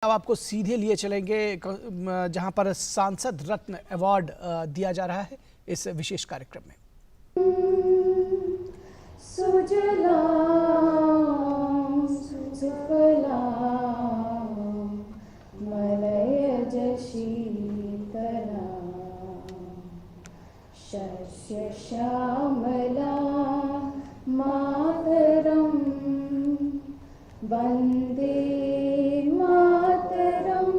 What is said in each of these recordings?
अब आपको सीधे लिए चलेंगे जहां पर सांसद रत्न अवार्ड दिया जा रहा है इस विशेष कार्यक्रम में। सुजलां सुफलां मलयज शीतलां शस्यश्यामलां मातरं वन्दे मातरं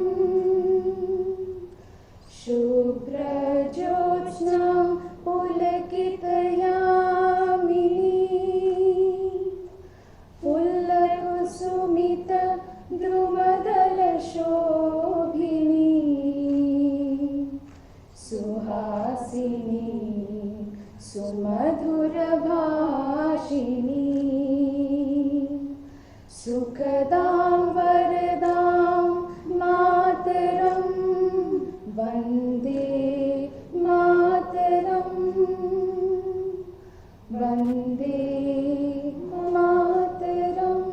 शुभ्रज्योत्स्ना पुलकितयामिनी पुल्लकुसुमित द्रुमदलशोभिनी सुहासिनी सुमधुरभाषिणी सुखदां वरदां मातरं वन्दे मातरं Vande Mataram.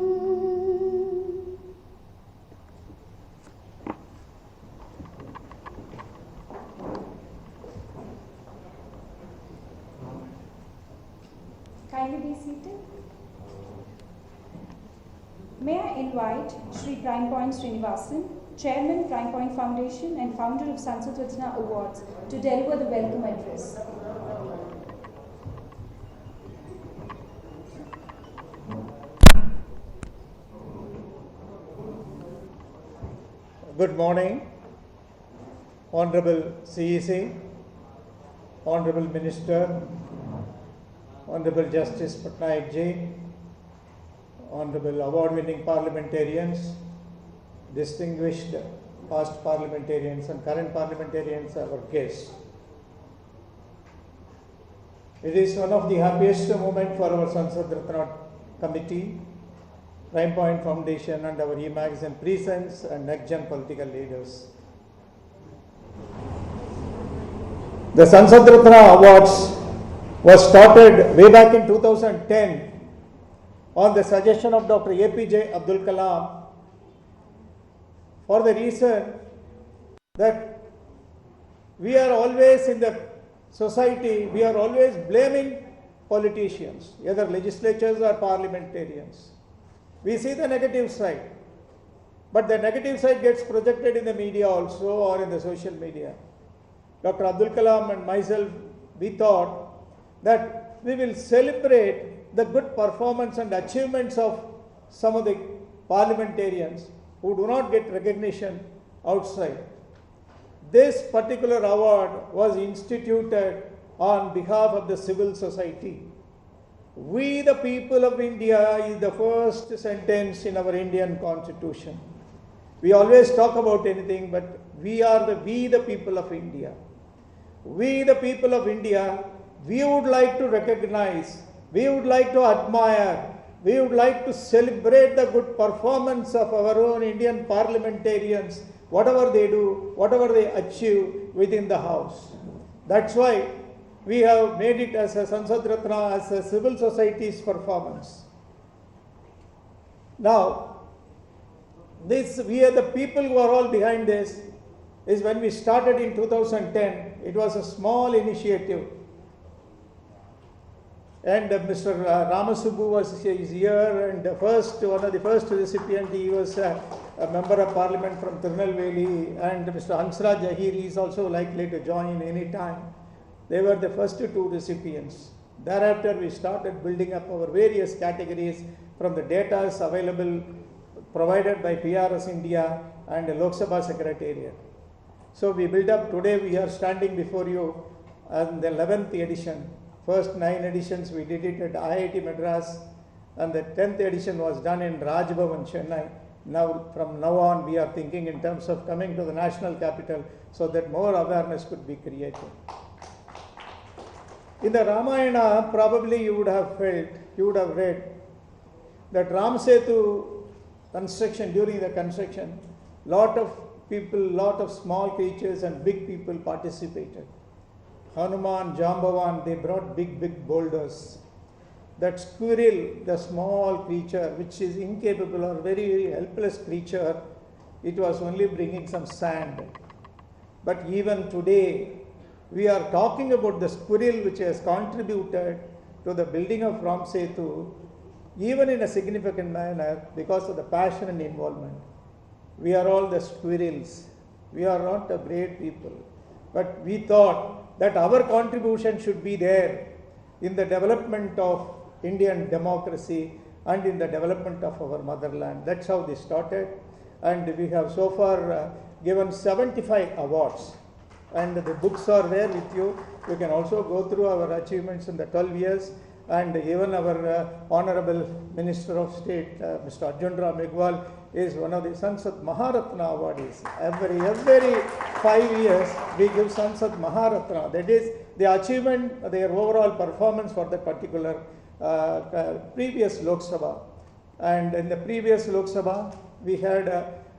Kindly be seated. May I invite Shri Prime Point Srinivasan, Chairman, Prime Point Foundation and founder of Sansad Ratna Awards, to deliver the welcome address. Good morning, Honorable CEC, Honorable Minister, Honorable Justice Patnaik Ji, Honorable award-winning parliamentarians, distinguished past parliamentarians and current parliamentarians, our guests. It is one of the happiest moments for our Sansad Ratna Committee, Prime Point Foundation and our e-magazine presence and next-gen political leaders. The Sansad Ratna Awards was started way back in 2010 on the suggestion of Dr. APJ Abdul Kalam for the reason that we are always in the society, we are always blaming politicians, either legislatures or parliamentarians. We see the negative side, but the negative side gets projected in the media also or in the social media. Dr. Abdul Kalam and myself, we thought that we will celebrate the good performance and achievements of some of the parliamentarians who do not get recognition outside. This particular award was instituted on behalf of the civil society. We the people of India is the first sentence in our Indian constitution. We always talk about anything, but we the people of India. We the people of India, we would like to recognize, we would like to admire, we would like to celebrate the good performance of our own Indian parliamentarians, whatever they do, whatever they achieve within the house. That's why we have made it as a Sansad Ratna, as a civil society's performance. Now, we are the people who are all behind this. Is when we started in 2010, it was a small initiative. And Mr. Ramasubbu was here, and one of the first recipients, he was a member of parliament from Tirunelveli, and Mr. Hansraj Ahir is also likely to join any time. They were the first two recipients. Thereafter, we started building up our various categories from the data available provided by PRS India and the Lok Sabha Secretariat. So we built up, today we are standing before you on the 11th edition. First 9 editions we did it at IIT Madras, and the 10th edition was done in Raj Bhavan, Chennai. Now, from now on, we are thinking in terms of coming to the national capital so that more awareness could be created. In the Ramayana, probably you would have read that Ram Setu construction, during the construction, lot of people, lot of small creatures and big people participated. Hanuman, Jambavan, they brought big boulders. that squirrel, the small creature which is incapable or very, very helpless creature, it was only bringing some sand. But even today, we are talking about the squirrel which has contributed to the building of Ram Setu, even in a significant manner, because of the passion and involvement. We are all the squirrels. We are not a great people. But we thought that our contribution should be there in the development of Indian democracy and in the development of our motherland. That's how this started. And we have so far given 75 awards. And the books are there with you. You can also go through our achievements in the 12 years. And even our Honorable Minister of State, Mr. Arjun Ram Meghwal, is one of the Sansad Maharatna awardees. Every 5 years, we give Sansad Maharatna. That is the achievement, their overall performance for that particular previous Lok Sabha. And in the previous Lok Sabha, we had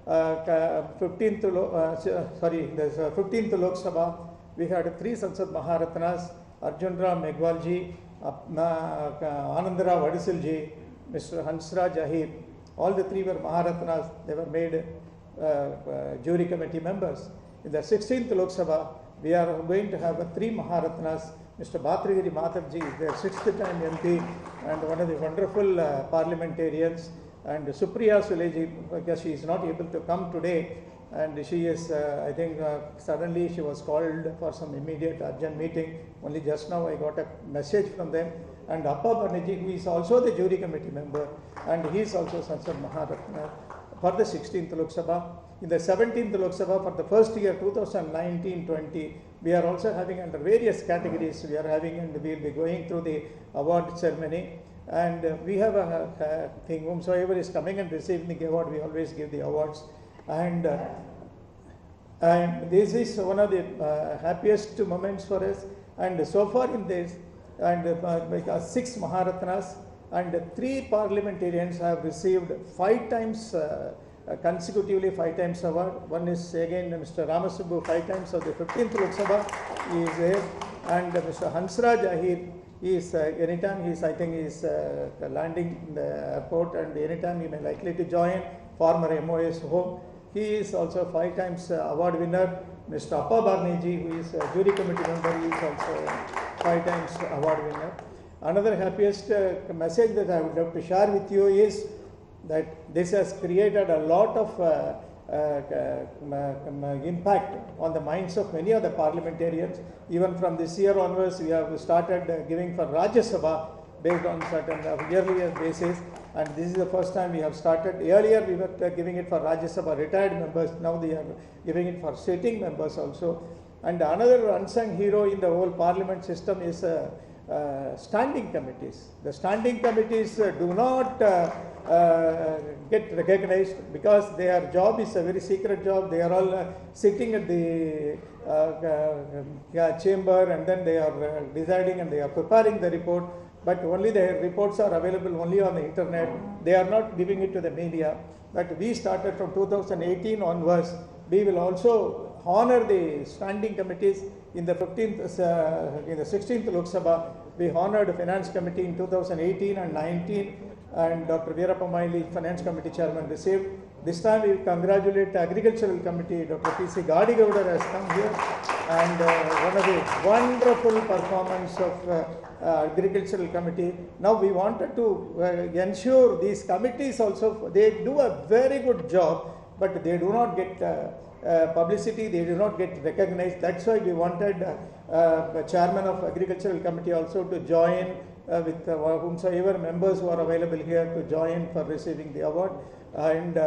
15th Lok Sabha, we had 3 Sansad Maharatnas, Arjun Ram Meghwal ji, Anandarao Vadisil ji, Mr. Hansraj Ahir. All the 3 were Maharatnas. They were made jury committee members. In the 16th Lok Sabha, we are going to have 3 Maharatnas. Mr. Bhatragiri Madhavji is their 6th time MP and one of the wonderful parliamentarians. And Supriya Suleji, because she is not able to come today, and she is, I think, suddenly she was called for some immediate urgent meeting. Only just now I got a message from them. And Appa Banerjee, who is also the jury committee member, and he is also Sansad Maharatna for the 16th Lok Sabha. In the 17th Lok Sabha, for the first year, 2019-20, we are also having under various categories, we are having, and we will be going through the award ceremony. And we have a thing, whomsoever is coming and receiving the award, we always give the awards. And this is one of the happiest moments for us. And so far in this, and 6 Maharatnas and 3 parliamentarians have received 5 times consecutively 5 times award. One is again Mr. Ramasubbu 5 times of the 15th Lok Sabha, he is there. And Mr. Hansraj Ahir, he is anytime he is, I think he is landing in the airport, and anytime he may likely to join former MOS home. He is also 5 times award winner. Mr. Appa Banerjee, who is a jury committee member, he is also 5 times award winner. Another happiest message that I would love to share with you is that this has created a lot of impact on the minds of many of the parliamentarians. Even from this year onwards, we have started giving for Rajya Sabha based on certain yearly basis. And this is the first time we have started. Earlier we were giving it for Rajya Sabha retired members. Now they are giving it for sitting members also. And another unsung hero in the whole parliament system is standing committees. The standing committees do not get recognized because their job is a very secret job. They are all sitting at the chamber, and then they are deciding and they are preparing the report. But only their reports are available only on the internet. They are not giving it to the media. But we started from 2018 onwards. We will also honor the standing committees. In the 16th Lok Sabha, we honored the Finance Committee in 2018 and 19, and Dr. Veerappa Moily, Finance Committee Chairman, received. This time we congratulate the Agricultural Committee. Dr. P.C. Gadigowda has come here, and one of the wonderful performance of Agricultural Committee. Now we wanted to ensure these committees also, they do a very good job, but they do not get publicity, they do not get recognized. That's why we wanted the Chairman of Agricultural Committee also to join with whomsoever members who are available here to join for receiving the award. And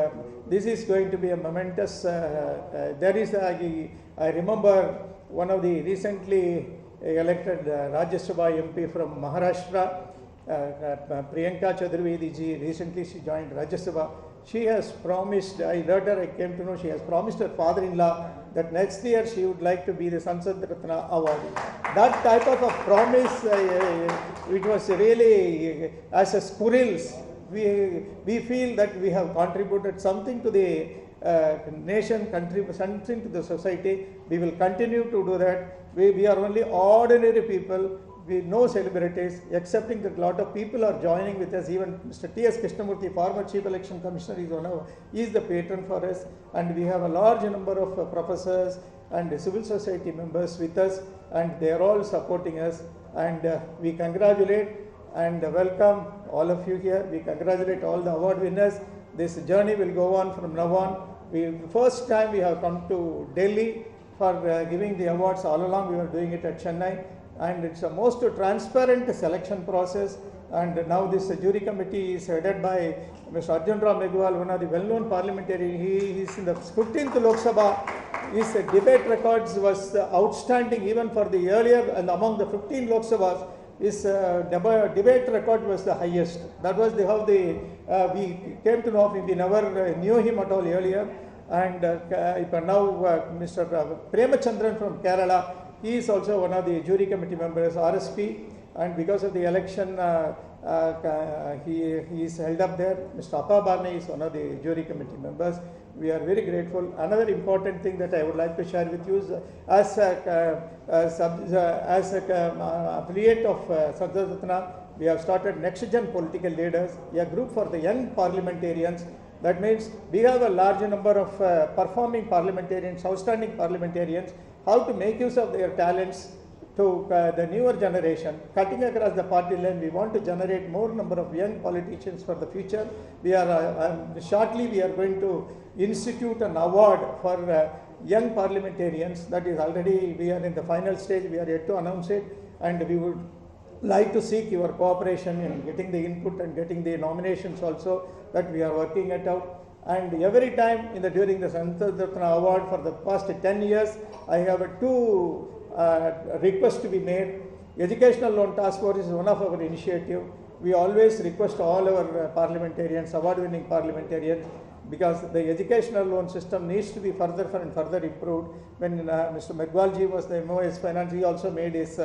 this is going to be a momentous, there is I remember one of the recently elected Rajya Sabha MP from Maharashtra, Priyanka Chaturvedi ji, recently she joined Rajya Sabha. She has promised, later I came to know, she has promised her father-in-law that next year she would like to be the Sansad Ratna awardee. That type of a promise, it was really, as a squirrels, we feel that we have contributed something to the nation, country, something to the society. We will continue to do that. We are only ordinary people, we no celebrities, excepting that a lot of people are joining with us. Even Mr. T.S. Krishnamurthy, former Chief Election Commissioner, is the patron for us, and we have a large number of professors and civil society members with us, and they are all supporting us, and we congratulate and welcome all of you here. We congratulate all the award winners. This journey will go on from now on. First time we have come to Delhi for giving the awards. All along we were doing it at Chennai, and it's a most transparent selection process. And now this jury committee is headed by Mr. Arjun Ram Meghwal, one of the well-known parliamentarians. He is in the 15th Lok Sabha. His debate records was outstanding even for the earlier, and among the 15 Lok Sabhas, his debate record was the highest. That was how we came to know him. We never knew him at all earlier. And now Mr. Premachandran from Kerala, he is also one of the jury committee members, RSP, and because of the election, he is held up there. Mr. Appa Barne is one of the jury committee members. We are very grateful. Another important thing that I would like to share with you is, as affiliate of Sansad Ratna, we have started Next Gen Political Leaders, a group for the young parliamentarians. That means we have a large number of performing parliamentarians, outstanding parliamentarians, how to make use of their talents to the newer generation. Cutting across the party line, we want to generate more number of young politicians for the future. We are shortly we are going to institute an award for young parliamentarians. That is already, we are in the final stage, we are yet to announce it, and we would like to seek your cooperation in getting the input and getting the nominations also, that we are working it out. And every time during the Sansad Ratna Award for the past 10 years, I have two requests to be made. Educational Loan Task Force is one of our initiative. We always request all our parliamentarians, award-winning parliamentarians, because the educational loan system needs to be further and further improved. When Mr. Meghwalji was the MOS Finance, he also made his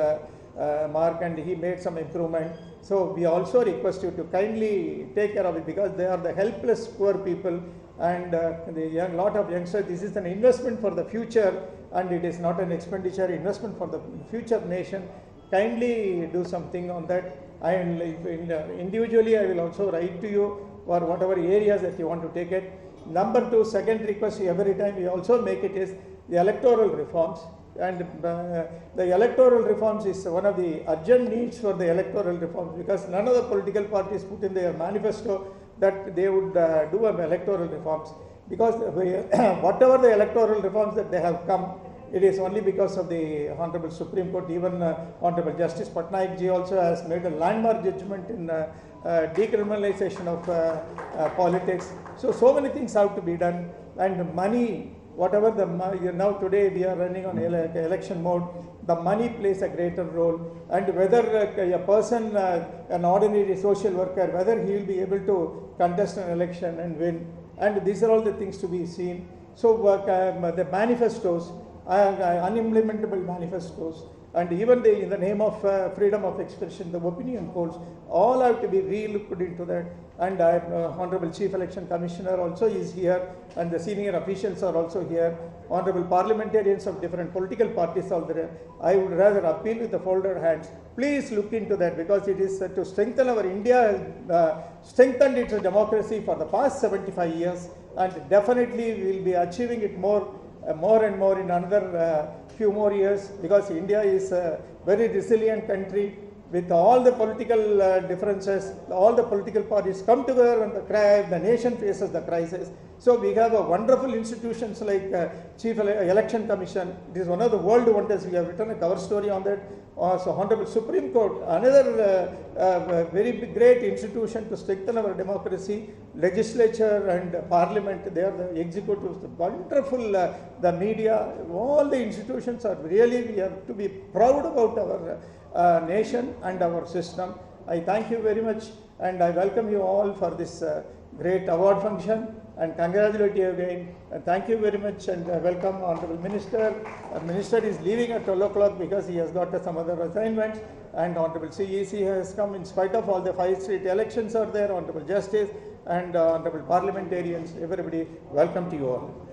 mark, and he made some improvement. So we also request you to kindly take care of it, because they are the helpless poor people, and the lot of youngsters. This is an investment for the future, and it is not an expenditure, investment for the future nation. Kindly do something on that. And individually I will also write to you for whatever areas that you want to take it. Number two, second request every time we also make it is the electoral reforms. And the electoral reforms is one of the urgent needs for the electoral reforms, because none of the political parties put in their manifesto that they would do electoral reforms, because whatever the electoral reforms that they have come, it is only because of the Honorable Supreme Court. Even Honorable Justice Patnaik ji also has made a landmark judgment in decriminalization of politics. So many things have to be done, and money, whatever now today we are running on election mode, the money plays a greater role. And whether a person, an ordinary social worker, whether he will be able to contest an election and win, and these are all the things to be seen. So the manifestos, unimplementable manifestos, and even in the name of freedom of expression, the opinion polls, all have to be re-looked into that. And Honorable Chief Election Commissioner also is here, and the senior officials are also here. Honorable parliamentarians of different political parties are there. I would rather appeal with the folded hands. Please look into that, because it is to strengthen our India, strengthened its democracy for the past 75 years, and definitely we will be achieving it more and more in another few more years, because India is a very resilient country. With all the political differences, all the political parties come together when the nation faces the crisis. So we have a wonderful institutions like Chief Election Commission. It is one of the world wonders. We have written a cover story on that. So Honorable Supreme Court, another very great institution to strengthen our democracy. Legislature and Parliament, they are the executives, the wonderful, the media, all the institutions are really, we have to be proud about our nation and our system. I thank you very much, and I welcome you all for this great award function, and congratulate you again, and thank you very much, and welcome Honorable Minister. Minister is leaving at 12 o'clock because he has got some other assignments, and Honorable CEC has come in spite of all the 5 state elections are there. Honorable Justice and Honorable Parliamentarians, everybody, welcome to you all.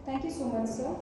Thank you so much, sir.